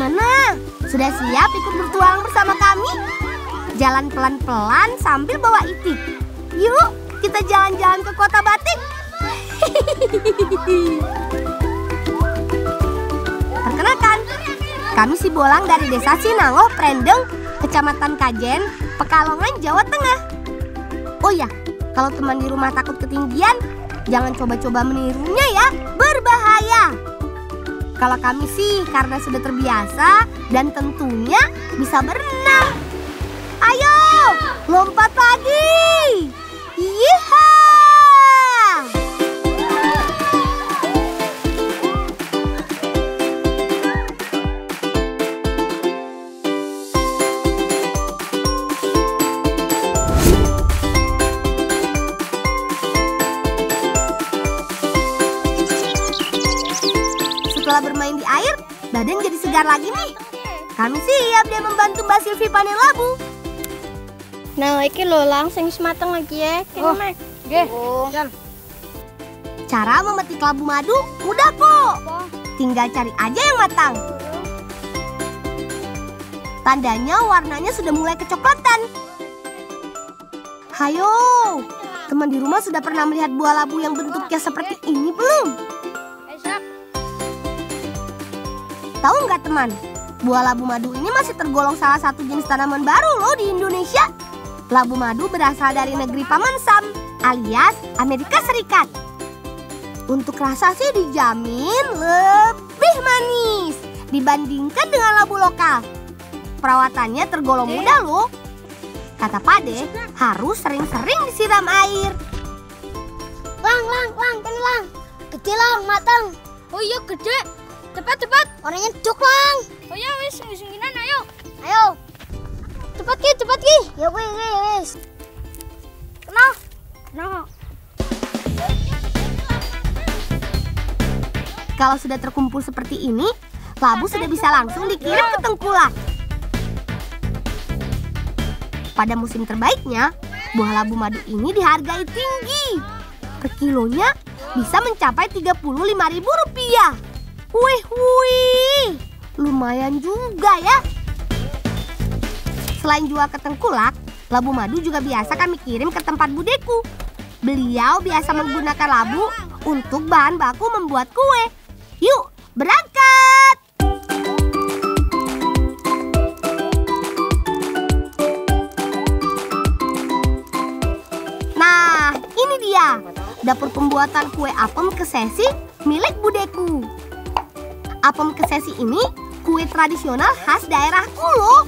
Gimana? Sudah siap ikut bertualang bersama kami? Jalan pelan-pelan sambil bawa itik. Yuk, kita jalan-jalan ke kota batik. Perkenalkan, kami si Bolang dari Desa Sinangoh, Prendeng, Kecamatan Kajen, Pekalongan, Jawa Tengah. Oh ya, kalau teman di rumah takut ketinggian, jangan coba-coba menirunya ya, berbahaya. Kalau kami sih karena sudah terbiasa dan tentunya bisa berenang. Ayo, lompat lagi. Yeehaw! Setelah bermain di air, badan jadi segar lagi nih. Kami siap deh membantu Mbak Silvi panen labu. Nah, iki lho langsung mateng lagi ya. Oh, cara memetik labu madu mudah kok. Tinggal cari aja yang matang. Tandanya warnanya sudah mulai kecoklatan. Hayo, teman di rumah sudah pernah melihat buah labu yang bentuknya seperti ini belum? Tahu nggak teman, buah labu madu ini masih tergolong salah satu jenis tanaman baru loh di Indonesia. Labu madu berasal dari negeri Paman Sam alias Amerika Serikat. Untuk rasa sih dijamin lebih manis dibandingkan dengan labu lokal. Perawatannya tergolong mudah loh. Kata Pade, harus sering-sering disiram air. Lang, kan lang. Gede lang, matang. Oh iya gede. Cepat. Orangnya cuk lang. Oh ya wis, sungguh-sungguhan ayo. Cepat ki. Ya wis. Kena. Kalau sudah terkumpul seperti ini, labu sudah bisa langsung dikirim ke tengkulak. Pada musim terbaiknya, buah labu madu ini dihargai tinggi. Per kilonya bisa mencapai Rp35.000. Wih, lumayan juga ya. Selain jual ke tengkulak, labu madu juga biasa kami kirim ke tempat budeku. Beliau biasa menggunakan labu untuk bahan baku membuat kue. Yuk, berangkat! Nah, ini dia dapur pembuatan kue apem kesesi milik budeku. Apem kesesi ini kue tradisional khas daerahku loh.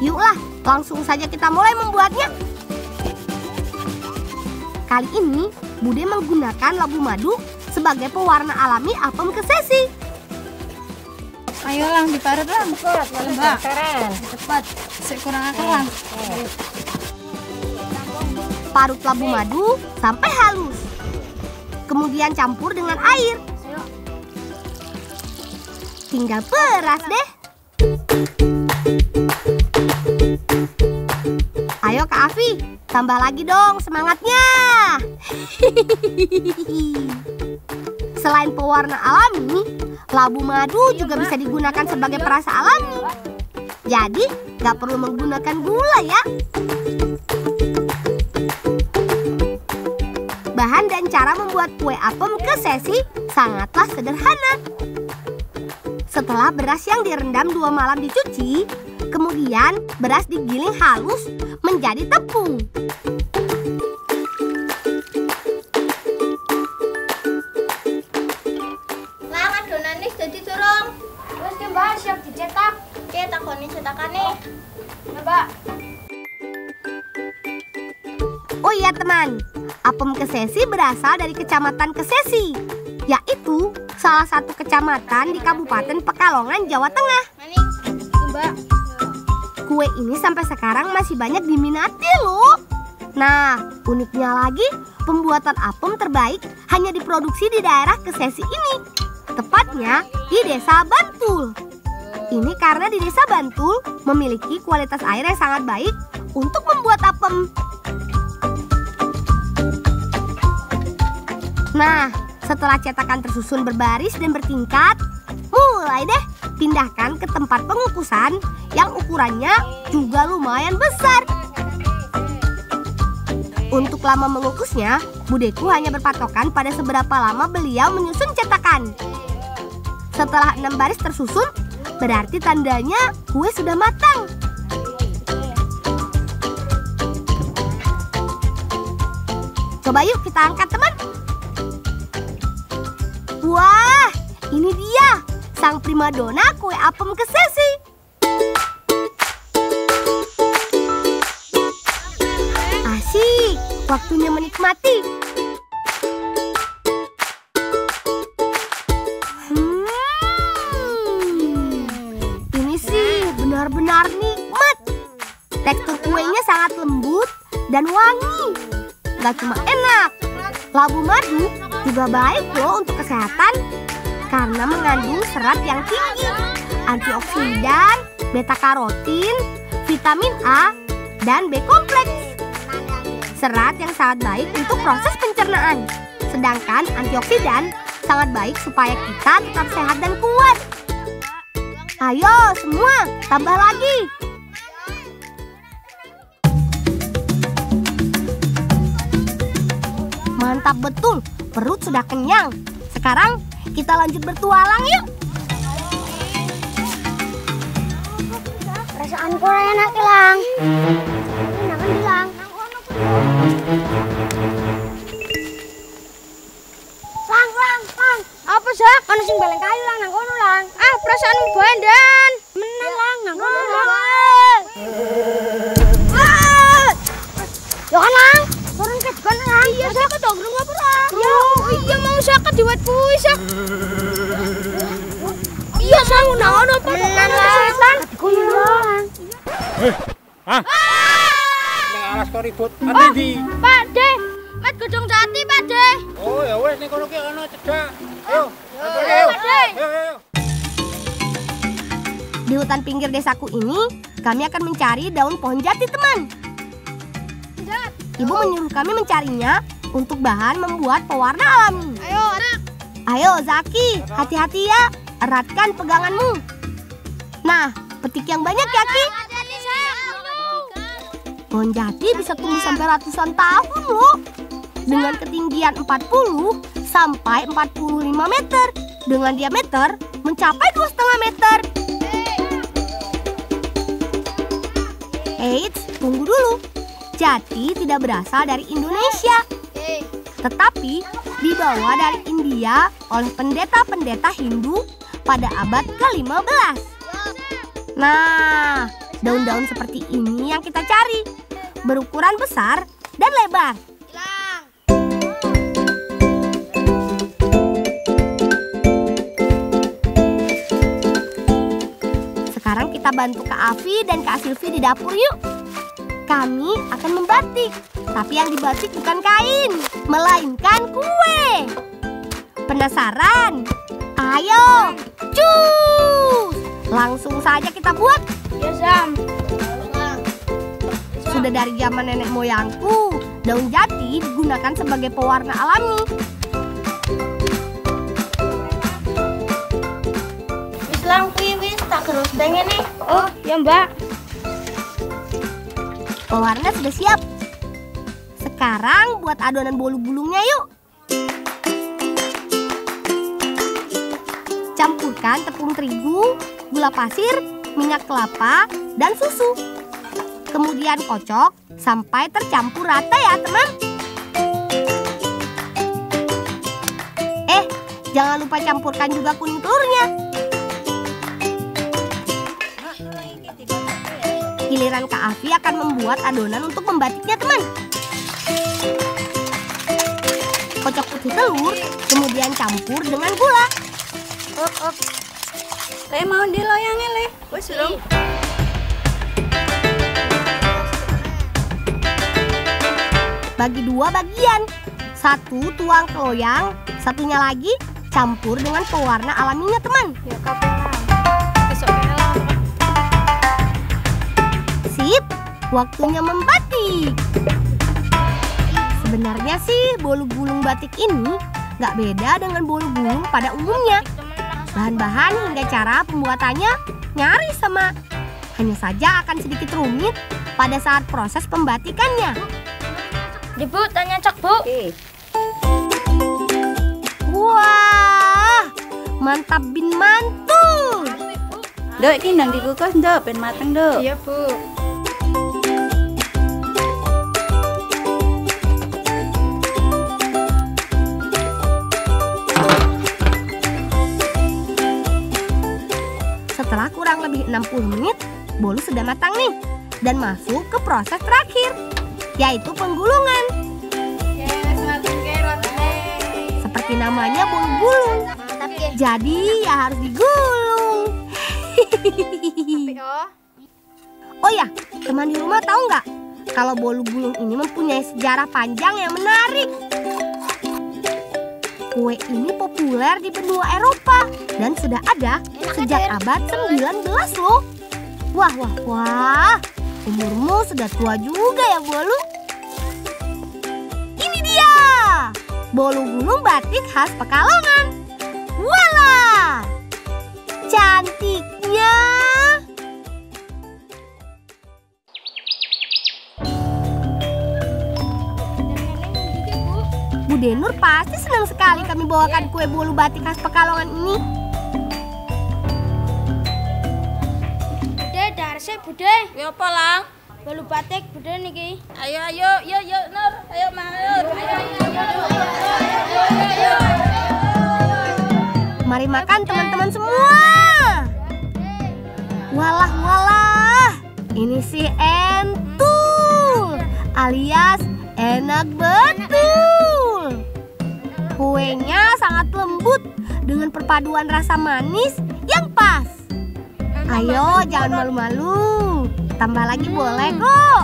Yuklah, langsung saja kita mulai membuatnya. Kali ini, Bude menggunakan labu madu sebagai pewarna alami apem kesesi. Ayo lang, diparut lang. Cepat. Kurang akal lang. Parut labu madu sampai halus. Kemudian campur dengan air. Tinggal peras deh. Ayo Kak Afi, tambah lagi dong semangatnya. Selain pewarna alami, labu madu juga bisa digunakan sebagai perasa alami. Jadi, gak perlu menggunakan gula ya. Bahan dan cara membuat kue apem kesesi sangatlah sederhana. Setelah beras yang direndam 2 malam dicuci, kemudian beras digiling halus menjadi tepung. Lang adonane dadi durung. Wis ki Mbak, siap dicetak. Oke, takoni cetakane. Ya, Mbak. Oh iya teman, apem kesesi berasal dari Kecamatan Kesesi, yaitu salah satu kecamatan di Kabupaten Pekalongan, Jawa Tengah. Manis, Mbak. Kue ini sampai sekarang masih banyak diminati loh. Nah, uniknya lagi, pembuatan apem terbaik hanya diproduksi di daerah Kesesi ini. Tepatnya di Desa Bantul. Ini karena di Desa Bantul memiliki kualitas air yang sangat baik untuk membuat apem. Nah, setelah cetakan tersusun berbaris dan bertingkat, mulai deh pindahkan ke tempat pengukusan yang ukurannya juga lumayan besar. Untuk lama mengukusnya, budeku hanya berpatokan pada seberapa lama beliau menyusun cetakan. Setelah 6 baris tersusun, berarti tandanya kue sudah matang. Coba yuk kita angkat, teman. Wah, ini dia sang primadona kue apem kesesi. Asik, waktunya menikmati. Ini sih benar-benar nikmat. Tekstur kuenya sangat lembut dan wangi. Gak cuma enak, labu madu juga baik loh untuk kesehatan karena mengandung serat yang tinggi, antioksidan, beta karotin, vitamin A, dan B kompleks. Serat yang sangat baik untuk proses pencernaan. Sedangkan antioksidan sangat baik supaya kita tetap sehat dan kuat. Ayo semua, tambah lagi. Mantap betul, perut sudah kenyang. Sekarang kita lanjut bertualang yuk. Perasaanku enak, Lang. Enak kan, Lang? Lang. Apa sih? Kan sing baleng kayu, Lang, nang kono, Lang. Ah, perasaanmu bandan. Menan, Lang, nang kono, Lang. Ya kan, Lang? Turun ke depan, Lang. Iya, saya kedogrong apa, Lang? Ya, iya mau saya kediwet kuwi, Sak. Iya, sang nang ono apa? Menan, Lang. Kono, Lang. Hah? Nang alas kok ribut. Ati ndi? Pak De, Mat Gedung Jati, Pak De. Oh, ya wis ning kono ki ana cedak. Ayo. Ayo. Ayo. Di hutan pinggir desaku ini, kami akan mencari daun pohon jati, teman. Ibu menyuruh kami mencarinya untuk bahan membuat pewarna alami. Ayo, anak. Ayo, Zaki, hati-hati ya. Eratkan peganganmu. Nah, petik yang banyak ya, Ki. Hati-hati, Sak. Pohon jati bisa tumbuh sampai ratusan tahun loh. Dengan ketinggian 40 sampai 45 meter. Dengan diameter mencapai 2,5 meter. Eits, tunggu dulu. Jati tidak berasal dari Indonesia, tetapi dibawa dari India oleh pendeta-pendeta Hindu pada abad ke-15. Nah, daun-daun seperti ini yang kita cari, berukuran besar dan lebar. Sekarang kita bantu Kak Afi dan Kak Silvi di dapur yuk. Kami akan membatik, tapi yang dibatik bukan kain, melainkan kue. Penasaran? Ayo, cus! Langsung saja kita buat. Ya, Sam. Sudah dari zaman nenek moyangku, daun jati digunakan sebagai pewarna alami. Islam wis tak terus pengen nih. Oh, ya, Mbak. Pewarna sudah siap. Sekarang buat adonan bolu gulungnya yuk. Campurkan tepung terigu, gula pasir, minyak kelapa, dan susu. Kemudian kocok sampai tercampur rata ya, teman. Jangan lupa campurkan juga kuning telurnya. Giliran Kak Afi akan membuat adonan untuk membatiknya, teman. Kocok putih telur, kemudian campur dengan gula. Le mau diloyangin, Le. Wes dong. Bagi dua bagian. Satu tuang ke loyang, satunya lagi campur dengan pewarna alaminya, teman. Ya kapan? Besoknya lah. Sip, waktunya membatik. Sebenarnya sih bolu gulung batik ini nggak beda dengan bolu gulung pada umumnya. Bahan-bahan hingga cara pembuatannya nyaris sama. Hanya saja akan sedikit rumit pada saat proses pembatikannya. Bu, tanya cek, Bu. Wah, mantap bin mantul. Dok, ini nang dikukus, Dok, ben mateng, Dok. Iya, Bu. Setelah kurang lebih 60 menit, bolu sudah matang nih dan masuk ke proses terakhir, yaitu penggulungan. Seperti namanya bolu gulung. Mantap ya. Jadi ya harus digulung. Oh ya, teman di rumah tahu nggak kalau bolu gulung ini mempunyai sejarah panjang yang menarik. Kue ini populer di benua Eropa dan sudah ada sejak abad 19 loh. Wah, wah, wah. Umurmu sudah tua juga ya, Bolu. Ini dia, bolu gulung batik khas Pekalongan. Walah, cantiknya. Bu Denur pasti senang sekali kami bawakan kue bolu batik khas Pekalongan ini. Bude, darse, Bude. Ya apa, Lang? Bolu batik, Bude niki. Ayo, Nur. Ayo, Nur. Ayo. Mari makan teman-teman semua. Walah, walah. Ini si entul alias enak betul. Kuenya sangat lembut dengan perpaduan rasa manis yang pas. Ayo, jangan malu-malu. Tambah lagi boleh kok.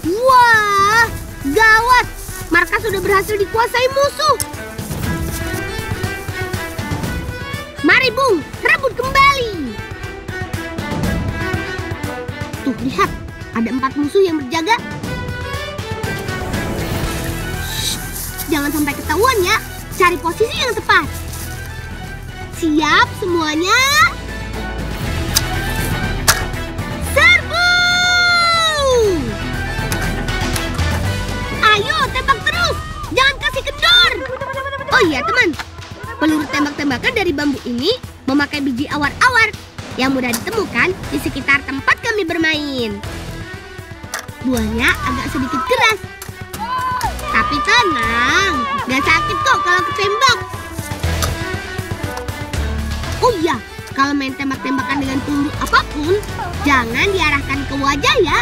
Wah, gawat. Markas sudah berhasil dikuasai musuh. Mari Bung, rebut kembali. Tuh, lihat. Ada 4 musuh yang berjaga. Shh, jangan sampai ketahuan ya. Cari posisi yang tepat. Siap semuanya? Serbu! Ayo, tembak terus. Jangan kasih kendor. Oh iya teman, peluru tembak-tembakan dari bambu ini memakai biji awar-awar yang mudah ditemukan di sekitar tempat kami bermain. Buahnya agak sedikit keras, tapi tenang, gak sakit kok kalau ketembak. Oh iya, kalau main tembak-tembakan dengan peluru apapun, jangan diarahkan ke wajah ya.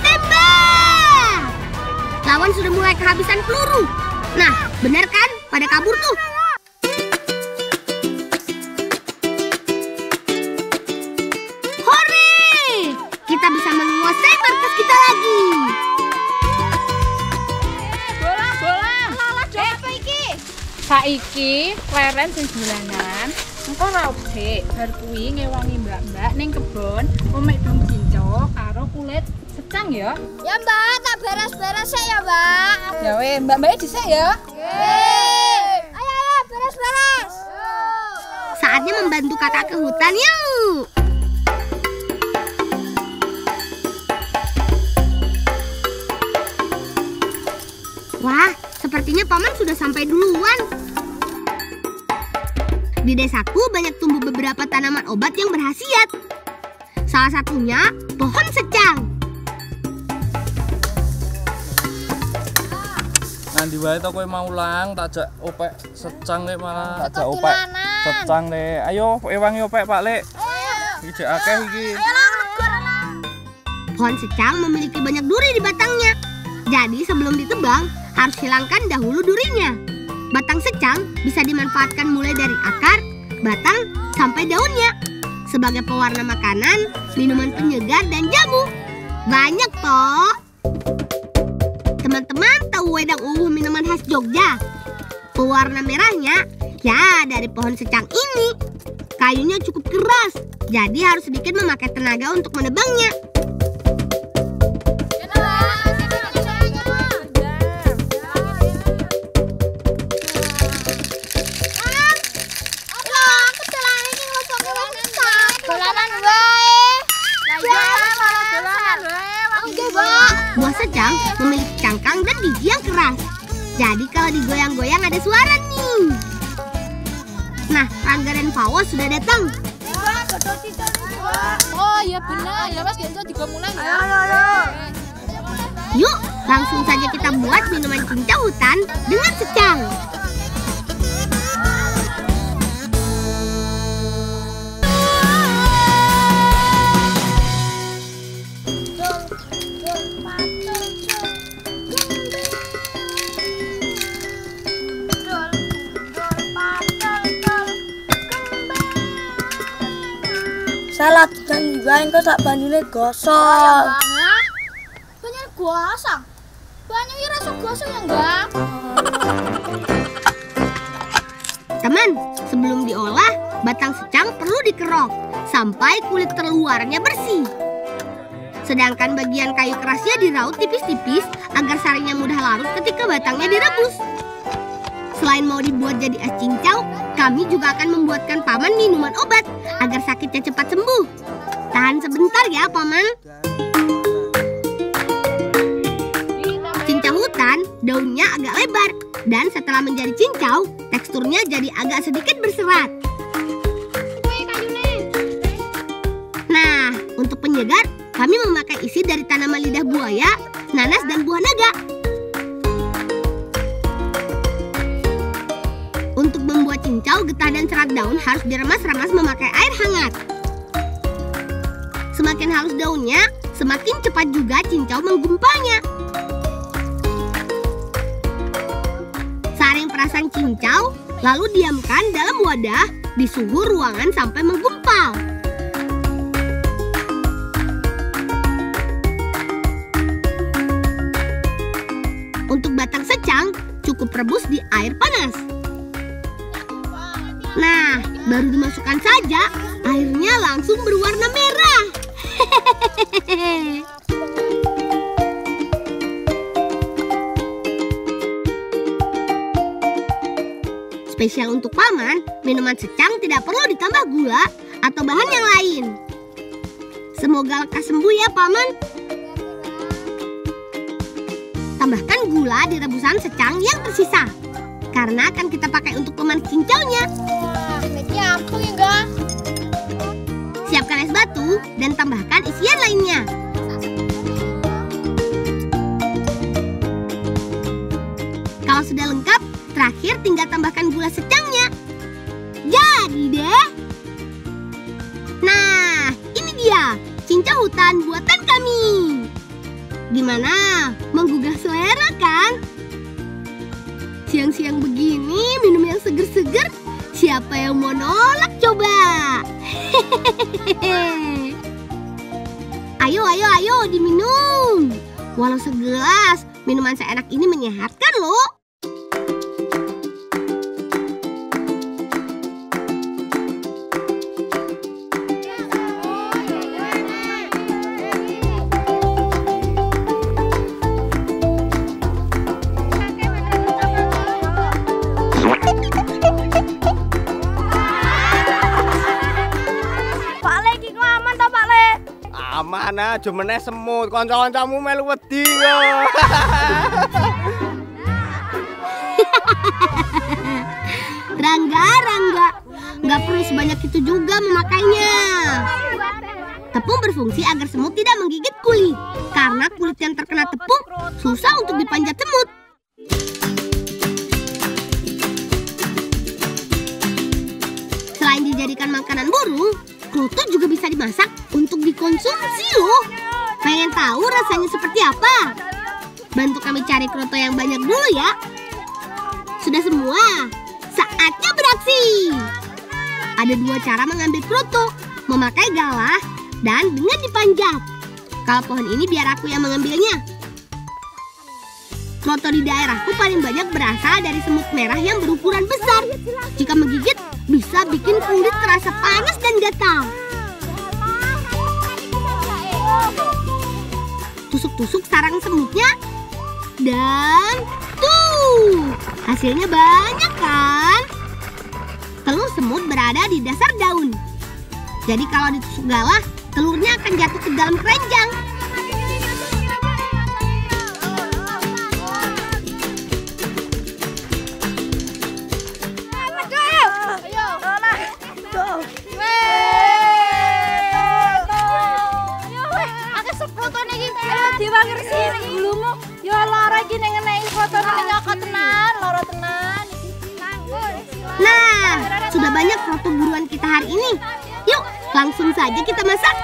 Tembak! Lawan sudah mulai kehabisan peluru. Nah, benar kan? Pada kabur tuh. Kita bisa menguasai markas kita lagi. Bola. Apa iki? Saiki leren sing bulanan. Engko raup sik, bar kuwi ngewangi mbak-mbak ning kebon, omek dong cinco karo kulit secang ya. Ya Mbak, tak beres-beres ya Mbak. Ya weh, mbak-mbak dhisik ya. Ayo, beres-beres. Saatnya membantu kakak ke hutan yuk. Wah, sepertinya paman sudah sampai duluan. Di desaku banyak tumbuh beberapa tanaman obat yang berkhasiat. Salah satunya pohon secang. Nanti wae to kowe mau Lang, tak jak opek secang lek malah. Tak jak opek secang le. Ayo ewangi opek Pak Lek. Iki jek akeh iki. Pohon secang memiliki banyak duri di batangnya. Jadi sebelum ditebang, harus hilangkan dahulu durinya. Batang secang bisa dimanfaatkan mulai dari akar, batang, sampai daunnya. Sebagai pewarna makanan, minuman penyegar, dan jamu. Banyak toh. Teman-teman tahu wedang uwuh minuman khas Jogja? Pewarna merahnya ya dari pohon secang ini. Kayunya cukup keras, jadi harus sedikit memakai tenaga untuk menebangnya. Buah secang memiliki cangkang dan biji yang keras. Jadi kalau digoyang-goyang ada suara nih. Nah, Rangga dan Fawaz sudah datang. Oh iya benar, ya Mas Genco juga mulai ya. Yuk, langsung saja kita buat minuman cincau hutan dengan secang. Salah dan dibain kok sak bandune gosong. Banyak gosong. Banyak ira sok gosong ya enggak? Teman, sebelum diolah, batang secang perlu dikerok sampai kulit terluarnya bersih. Sedangkan bagian kayu kerasnya diraut tipis-tipis agar sarinya mudah larut ketika batangnya direbus. Selain mau dibuat jadi es cincau, kami juga akan membuatkan Paman minuman obat agar sakitnya cepat sembuh. Tahan sebentar ya, Paman. Cincau hutan, daunnya agak lebar. Dan setelah menjadi cincau, teksturnya jadi agak sedikit berserat. Nah, untuk penyegar, kami memakai isi dari tanaman lidah buaya, nanas, dan buah naga. Untuk membuat cincau, getah dan serat daun harus diremas-remas memakai air hangat. Semakin halus daunnya, semakin cepat juga cincau menggumpalnya. Saring perasan cincau, lalu diamkan dalam wadah di suhu ruangan sampai menggumpal. Untuk batang secang, cukup rebus di air panas. Nah, baru dimasukkan saja, airnya langsung berwarna merah. Spesial untuk Paman, minuman secang tidak perlu ditambah gula atau bahan yang lain. Semoga lekas sembuh ya, Paman. Tambahkan gula di rebusan secang yang tersisa, karena akan kita pakai untuk pemanis cincaunya. Siapkan es batu dan tambahkan isian lainnya. Kalau sudah lengkap, terakhir tinggal tambahkan gula secangnya. Jadi deh. Nah, ini dia cincau hutan buatan kami. Gimana? Menggugah selera kan? Siang-siang begini minum yang seger-seger, siapa yang mau nolak coba? Ayo diminum. Walau segelas, minuman seenak ini menyehatkan loh. Aman aja meneh semut, kanca-kancamu melu wedi kok. Rangga, nggak perlu sebanyak itu juga memakainya. Tepung berfungsi agar semut tidak menggigit kulit, karena kulit yang terkena tepung susah untuk dipanjat semut. Selain dijadikan makanan burung, kroto juga bisa dimasak untuk dikonsumsi loh. Pengen tahu rasanya seperti apa? Bantu kami cari kroto yang banyak dulu ya. Sudah semua? Saatnya beraksi. Ada dua cara mengambil kroto, memakai galah dan dengan dipanjat. Kalau pohon ini biar aku yang mengambilnya. Kroto di daerahku paling banyak berasal dari semut merah yang berukuran besar. Jika menggigit, bisa bikin kulit terasa panas dan gatal. Tusuk-tusuk sarang semutnya, dan tuh, hasilnya banyak kan? Telur semut berada di dasar daun. Jadi kalau ditusuk galah, telurnya akan jatuh ke dalam keranjang. Nah, sudah banyak kroto buruan kita hari ini. Yuk, langsung saja kita masak.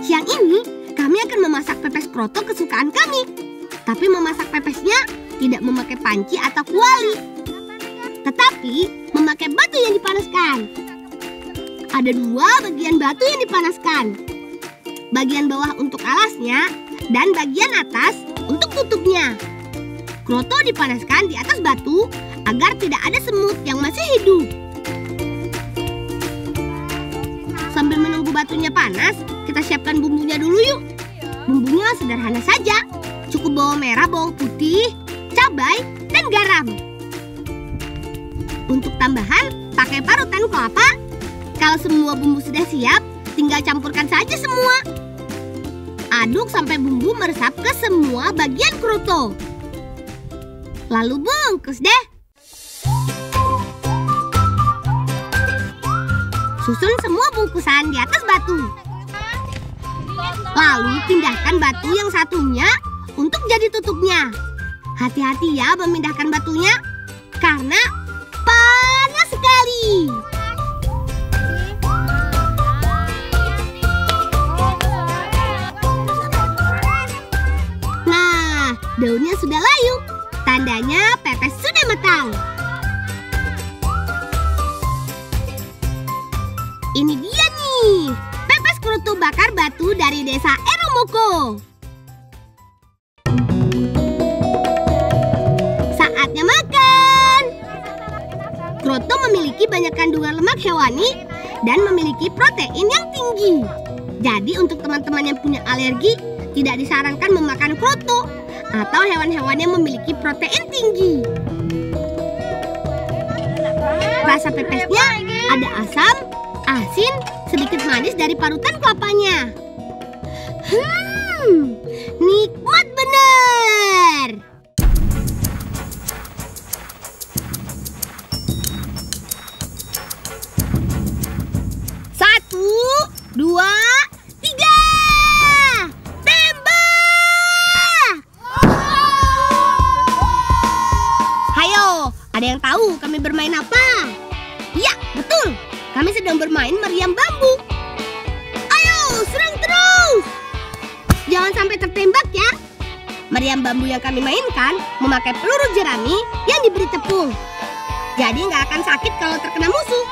Siang ini, kami akan memasak pepes kroto kesukaan kami. Tapi memasak pepesnya tidak memakai panci atau kuali, tetapi memakai batu yang dipanaskan. Ada 2 bagian batu yang dipanaskan. Bagian bawah untuk alasnya dan bagian atas untuk tutupnya. Kroto dipanaskan di atas batu agar tidak ada semut yang masih hidup. Sambil menunggu batunya panas, kita siapkan bumbunya dulu yuk. Bumbunya sederhana saja. Cukup bawang merah, bawang putih, cabai, dan garam. Untuk tambahan, pakai parutan kelapa. Kalau semua bumbu sudah siap, tinggal campurkan saja semua. Aduk sampai bumbu meresap ke semua bagian kroto. Lalu bungkus deh. Susun semua bungkusan di atas batu. Lalu pindahkan batu yang satunya untuk jadi tutupnya. Hati-hati ya memindahkan batunya, karena panas sekali. Nah, daunnya sudah layu. Tandanya pepes sudah matang. Ini dia nih, pepes kroto bakar batu dari desa Eromoko. Saatnya makan. Kroto memiliki banyak kandungan lemak hewani dan memiliki protein yang tinggi. Jadi untuk teman-teman yang punya alergi, tidak disarankan memakan kroto atau hewan-hewan yang memiliki protein tinggi. Rasa pepesnya ada asam, asin, sedikit manis dari parutan kelapanya. Nikmat bener. Satu, 2, 3. Ada yang tahu kami bermain apa? Iya, betul. Kami sedang bermain meriam bambu. Ayo, serang terus. Jangan sampai tertembak ya. Meriam bambu yang kami mainkan memakai peluru jerami yang diberi tepung. Jadi nggak akan sakit kalau terkena musuh.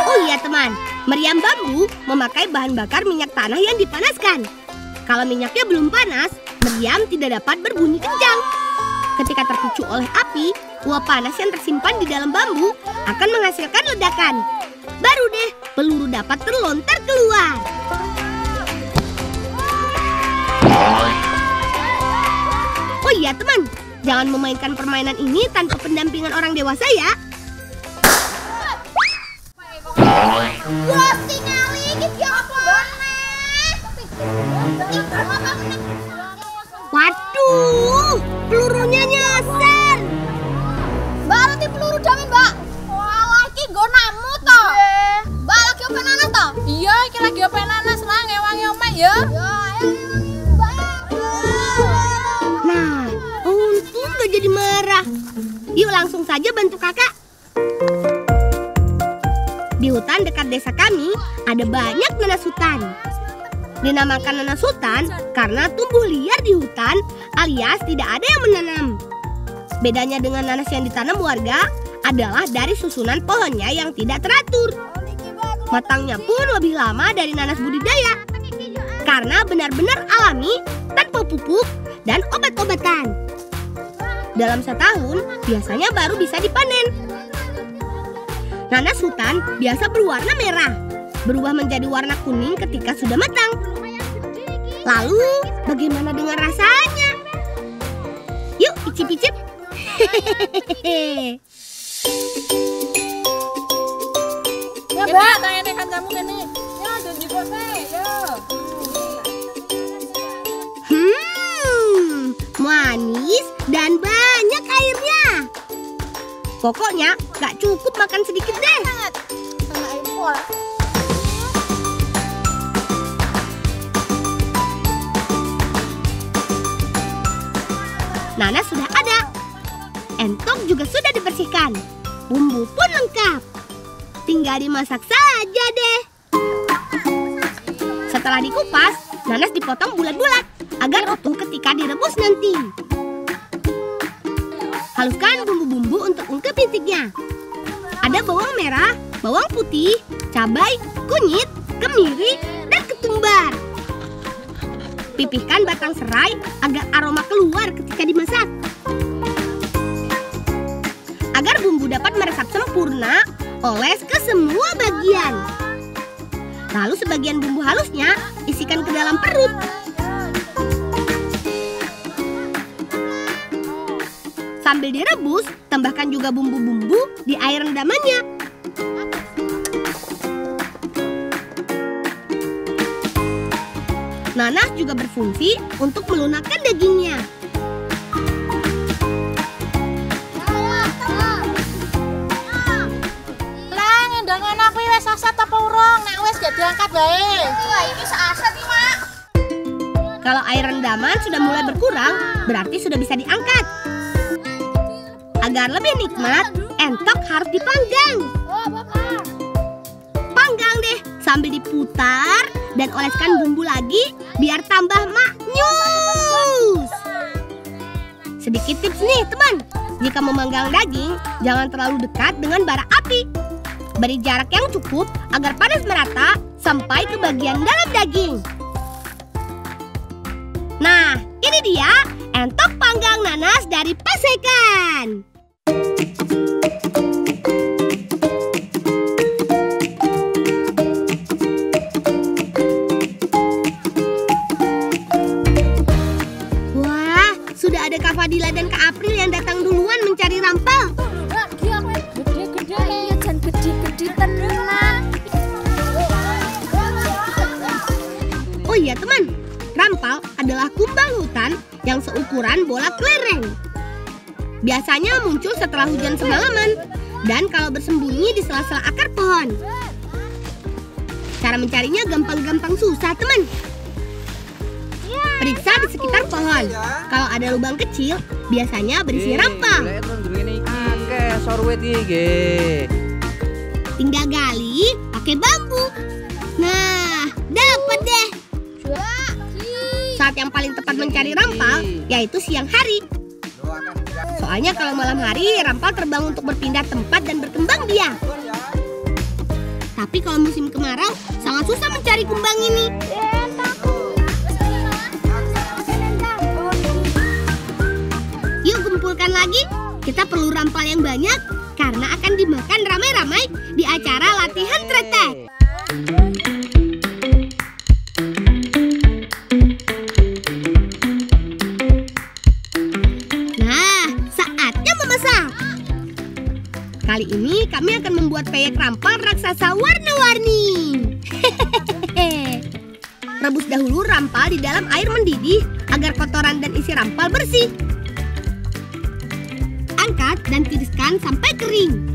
Oh iya teman, meriam bambu memakai bahan bakar minyak tanah yang dipanaskan. Kalau minyaknya belum panas, meriam tidak dapat berbunyi kencang. Ketika terpicu oleh api, uap panas yang tersimpan di dalam bambu akan menghasilkan ledakan. Baru deh peluru dapat terlontar keluar. Oh iya teman, jangan memainkan permainan ini tanpa pendampingan orang dewasa ya. Wah, tingali iki apa banget? Waduh, pelurunya nyasar. Mbak, nanti peluru jamin, Mbak. Wah, lagi nggo namu toh. Mbak, lagi open nanas toh? Iya, iki lagi open nanas lah, ngewangi omek ya. Nah, untung gak jadi marah. Yuk langsung saja bantu kakak. Di hutan dekat desa kami ada banyak nanas hutan. Dinamakan nanas hutan karena tumbuh liar di hutan alias tidak ada yang menanam. Bedanya dengan nanas yang ditanam warga adalah dari susunan pohonnya yang tidak teratur. Matangnya pun lebih lama dari nanas budidaya karena benar-benar alami, tanpa pupuk dan obat-obatan. Dalam setahun biasanya baru bisa dipanen. Nanas hutan biasa berwarna merah, berubah menjadi warna kuning ketika sudah matang. Lalu bagaimana dengan rasanya? Yuk icip-icip. Ya, Mbak, tanya kan kamu kan nih. Ya, janji kok teh, ya. Manis dan banyak airnya. Pokoknya gak cukup makan sedikit deh. Nanas sudah ada. Entok juga sudah dibersihkan. Bumbu pun lengkap. Tinggal dimasak saja deh. Setelah dikupas, nanas dipotong bulat-bulat agar utuh ketika direbus nanti. Haluskan bumbu-bumbu untuk ungkep pitiknya. Ada bawang merah, bawang putih, cabai, kunyit, kemiri, dan ketumbar. Pipihkan batang serai agar aroma keluar ketika dimasak. Agar bumbu dapat meresap sempurna, oles ke semua bagian. Lalu sebagian bumbu halusnya isikan ke dalam perut. Sambil direbus, tambahkan juga bumbu-bumbu di air rendamannya. Nanas juga berfungsi untuk melunakkan dagingnya. Lang, endangan aku wis asat apa urung? Nek wis gak diangkat bae. Wah, ini seasat nih, Mak. Kalau air rendaman sudah mulai berkurang, berarti sudah bisa diangkat. Agar lebih nikmat, entok harus dipanggang. Oh, Bapak. Panggang deh sambil diputar dan oleskan bumbu lagi biar tambah maknyus. Sedikit tips nih teman, jika memanggang daging jangan terlalu dekat dengan bara api. Beri jarak yang cukup agar panas merata sampai ke bagian dalam daging. Nah, ini dia entok panggang nanas dari Pasekan. Wah, sudah ada Kak Fadila dan Kak April yang datang duluan mencari rampal. Lagi apa? Gede-gede. Iya, jangan gede-gede tenang. Oh iya teman, rampal adalah kumbang hutan yang seukuran bola kelereng. Biasanya muncul setelah hujan semalaman dan kalau bersembunyi di sela-sela akar pohon. Cara mencarinya gampang-gampang susah teman. Periksa di sekitar pohon. Kalau ada lubang kecil, biasanya berisi rampal. Tinggal gali pakai bambu. Nah, dapat deh. Saat yang paling tepat mencari rampal yaitu siang hari. Soalnya kalau malam hari rampal terbang untuk berpindah tempat dan berkembang biak. Tapi kalau musim kemarau sangat susah mencari kumbang ini. Yuk kumpulkan lagi. Kita perlu rampal yang banyak karena akan dimakan ramai-ramai di acara latihan tretek. Kali ini kami akan membuat peyek rampal raksasa warna-warni. Rebus dahulu rampal di dalam air mendidih agar kotoran dan isi rampal bersih. Angkat dan tiriskan sampai kering.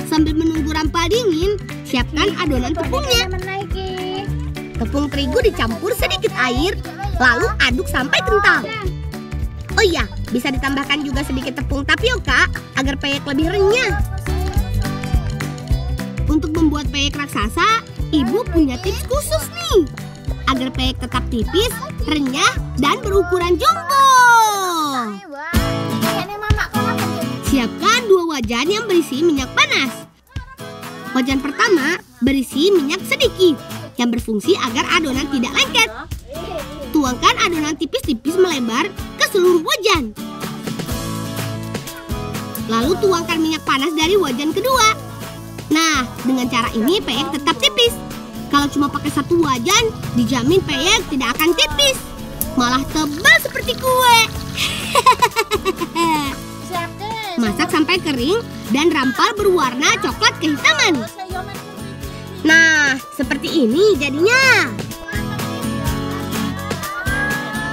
Sambil menunggu rampal dingin, siapkan adonan tepungnya. Tepung terigu dicampur sedikit air, lalu aduk sampai kental. Oh iya, bisa ditambahkan juga sedikit tepung tapioka agar peyek lebih renyah. Untuk membuat peyek raksasa, ibu punya tips khusus nih. Agar peyek tetap tipis, renyah, dan berukuran jumbo. Siapkan 2 wajan yang berisi minyak panas. Wajan pertama berisi minyak sedikit yang berfungsi agar adonan tidak lengket. Tuangkan adonan tipis-tipis melebar ke seluruh wajan. Lalu tuangkan minyak panas dari wajan kedua. Nah, dengan cara ini peyek tetap tipis. Kalau cuma pakai satu wajan, dijamin peyek tidak akan tipis, malah tebal seperti kue. Masak sampai kering dan rampal berwarna coklat kehitaman. Nah, seperti ini jadinya.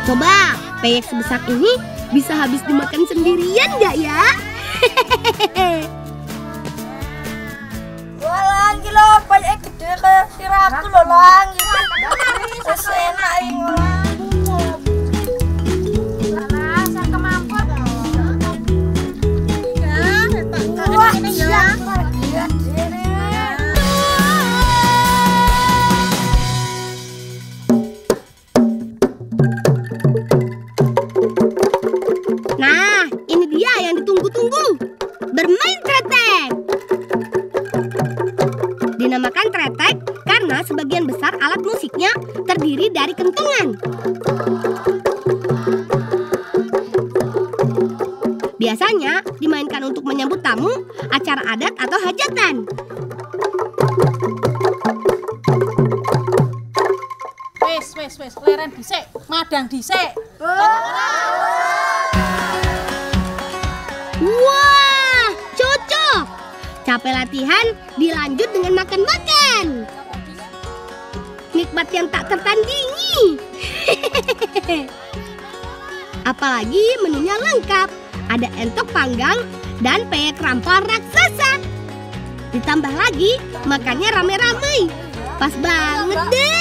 Coba, peyek sebesar ini bisa habis dimakan sendirian nggak ya? Walang gila peyek gede kayak siratu loh lang. Enak ini. Wah, Nah, ini dia yang ditunggu-tunggu. Bermain tretek. Dinamakan tretek karena sebagian besar alat musiknya terdiri dari kentongan. Biasanya dimainkan untuk menyambut tamu, acara adat atau hajatan. Wes, leren dhisik, madang dhisik. Wah, cocok. Capek latihan, dilanjut dengan makan-makan. Nikmat yang tak tertandingi. Apalagi menunya lengkap. Ada entok panggang dan peyek rampal raksasa. Ditambah lagi, makannya rame-rame. Pas banget deh.